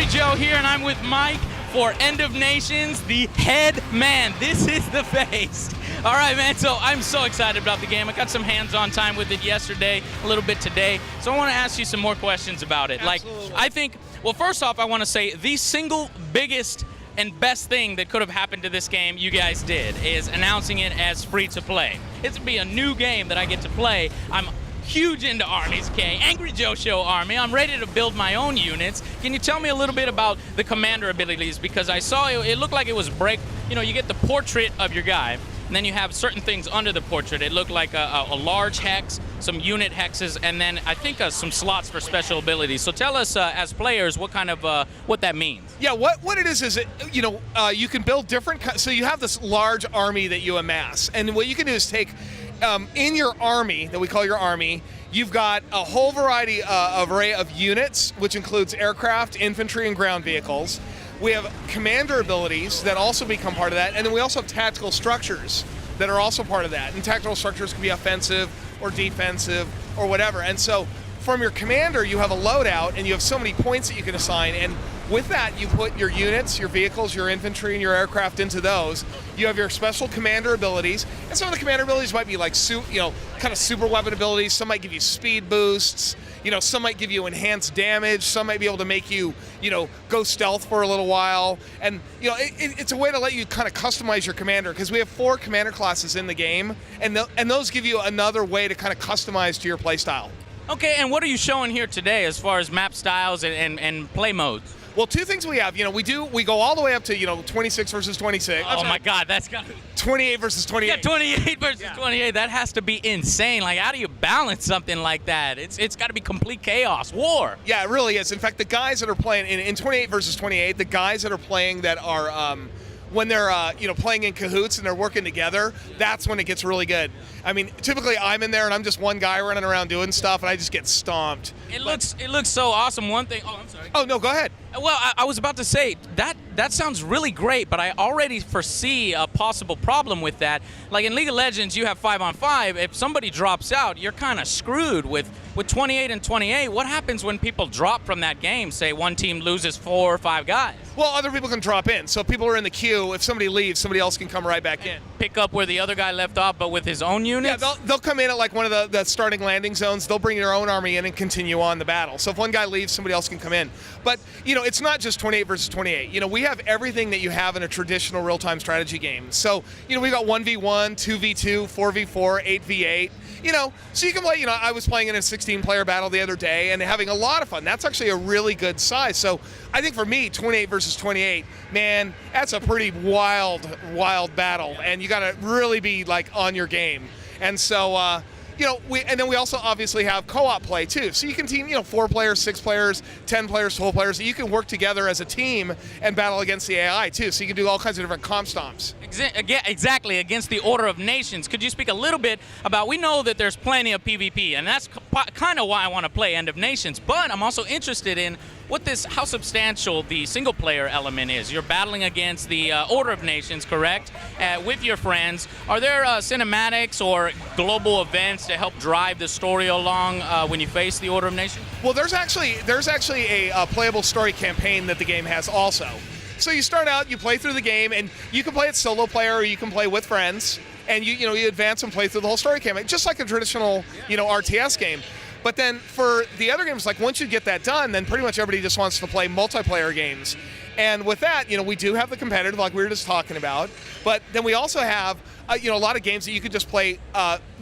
Joe here, and I'm with Mike for End of Nations, the head man. This is the face. All right, man, so I'm so excited about the game. I got some hands-on time with it yesterday, a little bit today, so I want to ask you some more questions about it. Absolutely. Like, I think, well, first off, I want to say the single biggest and best thing that could have happened to this game you guys did is announcing it as free-to-play. It's be a new game that I get to play. I'm huge into Armies, K. Angry Joe Show Army. I'm ready to build my own units. Can you tell me a little bit about the commander abilities? Because I saw it looked like it was you know, you get the portrait of your guy, and then you have certain things under the portrait. It looked like a large hex, some unit hexes, and then I think some slots for special abilities. So tell us, as players, what kind of what that means. Yeah, what it is you know, you can build different. So you have this large army that you amass, and what you can do is take in your army that we call your army. You've got a whole variety array of units, which includes aircraft, infantry, and ground vehicles. We have commander abilities that also become part of that, and then we also have tactical structures that are also part of that. And tactical structures can be offensive or defensive or whatever. And so from your commander, you have a loadout, and you have so many points that you can assign. And with that, you put your units, your vehicles, your infantry, and your aircraft into those. You have your special commander abilities, and some of the commander abilities might be like, you know, kind of super weapon abilities. Some might give you speed boosts. You know, some might give you enhanced damage. Some might be able to make you, you know, go stealth for a little while. And, you know, it's a way to let you kind of customize your commander, because we have 4 commander classes in the game, and those give you another way to kind of customize to your playstyle. Okay, and what are you showing here today as far as map styles and play modes? Well, 2 things we have. You know, we go all the way up to, you know, 26 versus 26. Oh my God, that's got 28 versus 28. Yeah, 28 versus 28. That has to be insane. Like, how do you balance something like that? It's got to be complete chaos, war. Yeah, it really is. In fact, the guys that are playing in 28 versus 28, the guys that are playing that are when they're you know, playing in cahoots and they're working together, that's when it gets really good. I mean, typically I'm in there and I'm just one guy running around doing stuff, and I just get stomped. It looks so awesome. One thing. Oh, I'm sorry. Oh no, go ahead. Well, I was about to say that sounds really great, but I already foresee a possible problem with that. Like in League of Legends, you have 5-on-5. If somebody drops out, you're kind of screwed with 28 and 28. What happens when people drop from that game? Say one team loses 4 or 5 guys. Well, other people can drop in. So if people are in the queue, if somebody leaves, somebody else can come right back in. Pick up where the other guy left off, but with his own units? Yeah, they'll come in at like one of the starting landing zones. They'll bring their own army in and continue on the battle. So if one guy leaves, somebody else can come in. But, you know, it's not just 28 versus 28. You know, we have everything that you have in a traditional real-time strategy game. So, you know, we got 1v1, 2v2, 4v4, 8v8. You know, so you can play, you know, I was playing in a 16-player battle the other day and having a lot of fun. That's actually a really good size. So I think for me, 28 versus 28, man, that's a pretty wild battle. And you got to really be, like, on your game. And so, you know, then we also obviously have co-op play too. So you can team, you know, 4 players, 6 players, 10 players, 12 players. You can work together as a team and battle against the AI too. So you can do all kinds of different comp stomps. Exactly, against the Order of Nations. Could you speak a little bit about, we know that there's plenty of PvP, and that's kind of why I want to play End of Nations, but I'm also interested in how substantial the single player element is. You're battling against the Order of Nations, correct? With your friends. Are there cinematics or global events to help drive the story along when you face the Order of Nations? Well, there's actually a playable story campaign that the game has also. So you start out, you play through the game, and you can play it solo player or you can play with friends, and you advance and play through the whole story campaign, just like a traditional, you know, RTS game. But then for the other games, like once you get that done, then pretty much everybody just wants to play multiplayer games. And with that, you know, we do have the competitive, like we were just talking about, but then we also have, you know, a lot of games that you could just play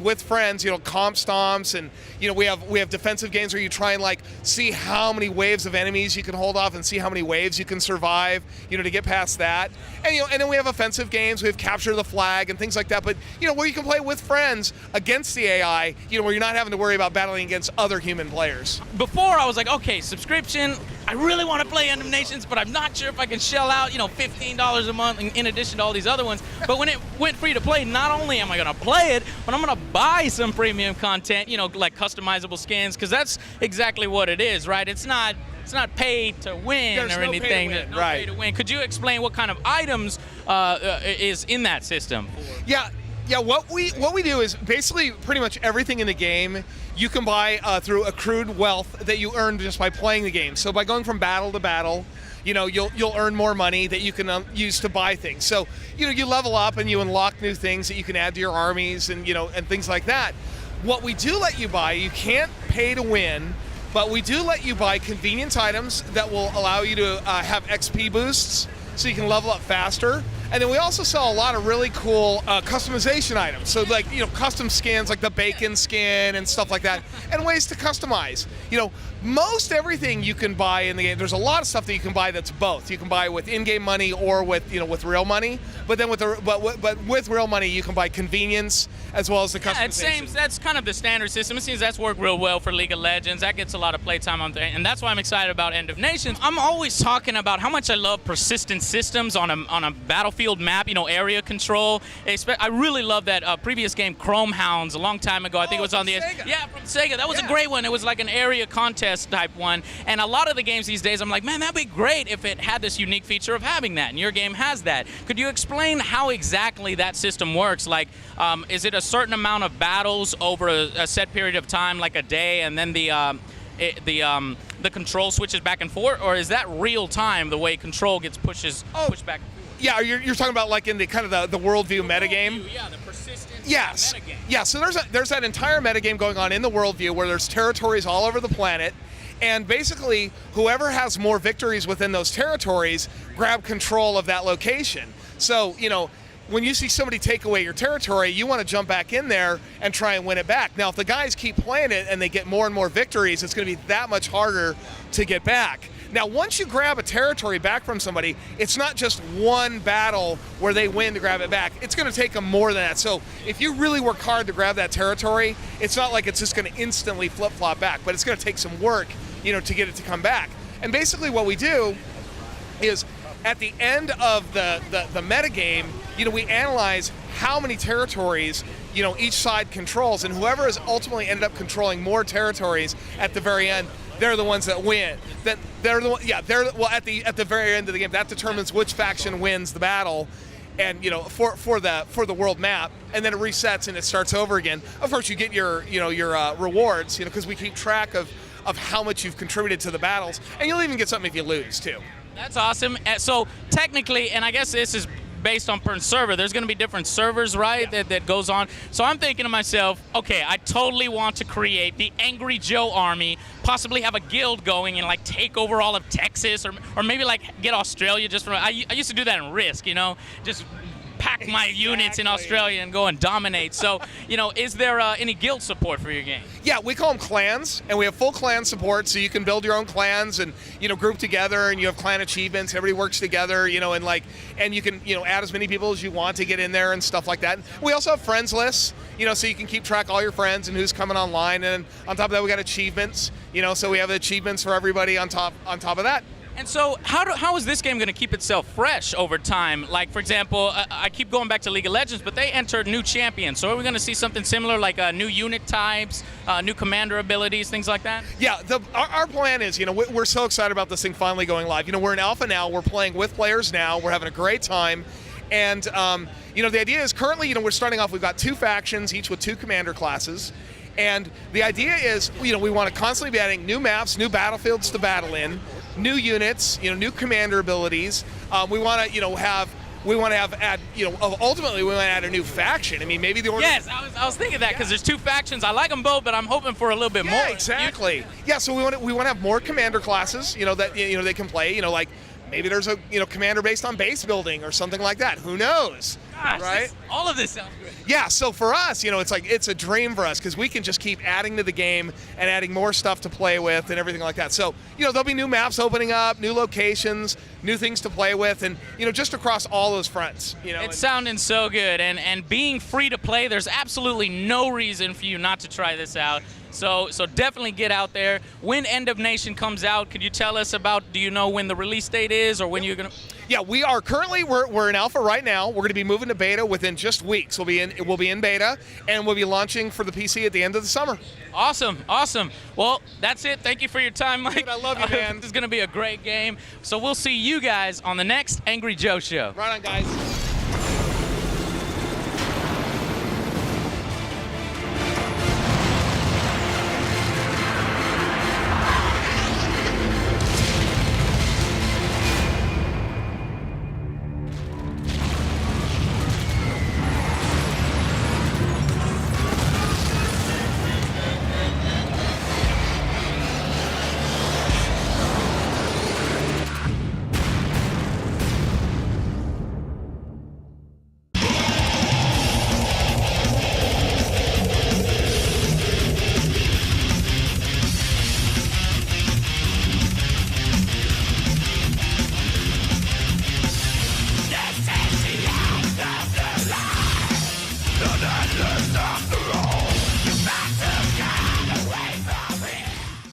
with friends, you know, comp stomps, and, you know, we have defensive games where you try and, like, see how many waves of enemies you can hold off and see how many waves you can survive, you know, to get past that. And, you know, and then we have offensive games, we have capture the flag and things like that, but, you know, where you can play with friends against the AI, you know, where you're not having to worry about battling against other human players. Before, I was like, okay, subscription, I really want to play End of Nations, but I'm not sure if I can shell out, you know, $15 a month in addition to all these other ones. But when it went free to play, not only am I going to play it, but I'm going to buy some premium content, you know, like customizable skins, because that's exactly what it is, right? It's not paid to win. There's or no anything. Pay to win, no right. pay to win. Could you explain what kind of items is in that system? Yeah, what we do is basically pretty much everything in the game you can buy through accrued wealth that you earn just by playing the game. So by going from battle to battle, you'll earn more money that you can use to buy things. So you level up and you unlock new things that you can add to your armies and and things like that. What we do let you buy, you can't pay to win, but we do let you buy convenience items that will allow you to have XP boosts so you can level up faster. And then we also sell a lot of really cool customization items. So like, custom skins like the bacon skin and stuff like that, and ways to customize. Most everything you can buy in the game, there's a lot of stuff that you can buy that's both. You can buy with in-game money or with, with real money. But then with real money, you can buy convenience as well as the customization. That's kind of the standard system. It seems that's worked real well for League of Legends. That gets a lot of playtime on there, and that's why I'm excited about End of Nations. I'm always talking about how much I love persistent systems on a battlefield map, area control. I really love that previous game, Chrome Hounds, a long time ago. I think it was on the Sega. Yeah, from Sega. That was a great one. It was like an area contest type one. And a lot of the games these days, I'm like, man, that'd be great if it had this unique feature of having that. And your game has that. Could you explain how exactly that system works? Like, is it a certain amount of battles over a set period of time, like a day, and then the control switches back and forth, or is that real time the way control gets pushed back and forth? Yeah, you're talking about like in the kind of the worldview metagame. Yeah, the persistent metagame. Yeah, so there's that entire metagame going on in the worldview where there's territories all over the planet, and basically whoever has more victories within those territories grab control of that location. So when you see somebody take away your territory, you want to jump back in there and try and win it back. Now, if the guys keep playing it and they get more and more victories, it's going to be that much harder to get back. Now, once you grab a territory back from somebody, it's not just one battle where they win to grab it back. It's going to take them more than that. So if you really work hard to grab that territory, it's not like it's just going to instantly flip-flop back, but it's going to take some work, to get it to come back. And basically what we do is at the end of the metagame, we analyze how many territories, each side controls, and whoever has ultimately ended up controlling more territories at the very end, they're the ones that win. At the very end of the game, that determines which faction wins the battle, and for the world map, and then it resets and it starts over again. Of course, you get your rewards, because we keep track of how much you've contributed to the battles, and you'll even get something if you lose too. That's awesome. So technically, and I guess this is based on per server, there's going to be different servers, right, that goes on. So I'm thinking to myself, okay, I totally want to create the Angry Joe army, possibly have a guild going and like take over all of Texas, or maybe like get Australia just from, I used to do that in Risk, just pack my units in Australia and go and dominate. So, is there any guild support for your game? Yeah, we call them clans, and we have full clan support, so you can build your own clans and, group together, and you have clan achievements, everybody works together, and you can, add as many people as you want to get in there and stuff like that. We also have friends lists, so you can keep track of all your friends and who's coming online, and on top of that, we got achievements, so we have achievements for everybody on top of that. And so how is this game going to keep itself fresh over time? Like, for example, I keep going back to League of Legends, but they entered new champions. So are we going to see something similar, like new unit types, new commander abilities, things like that? Yeah, our plan is, we're so excited about this thing finally going live. We're in alpha now. We're playing with players now. We're having a great time. And, the idea is currently, we're starting off, we've got 2 factions, each with 2 commander classes. And the idea is, we want to constantly be adding new maps, new battlefields to battle in, new units, new commander abilities. We want to, ultimately we want to add a new faction. I mean, maybe the order. Yes, I was thinking that because there's 2 factions. I like them both, but I'm hoping for a little bit more. Yeah, exactly. Yeah, so we want to have more commander classes, that they can play. Like maybe there's a commander based on base building or something like that. Who knows? Gosh, right? All of this sounds good. Yeah, so for us, it's a dream for us because we can just keep adding to the game and adding more stuff to play with and everything like that. So, there'll be new maps opening up, new locations, new things to play with, and, just across all those fronts. It's sounding so good, and being free to play, there's absolutely no reason for you not to try this out. So definitely get out there. When End of Nation comes out, could you tell us about, do you know when the release date is or when you're going to? Yeah, we are currently, we're in alpha right now. We're going to be moving to beta within just weeks. We'll be in beta, and we'll be launching for the PC at the end of the summer. Awesome. Well, that's it. Thank you for your time, Mike. Dude, I love you, man. This is going to be a great game. So we'll see you guys on the next Angry Joe Show. Right on, guys.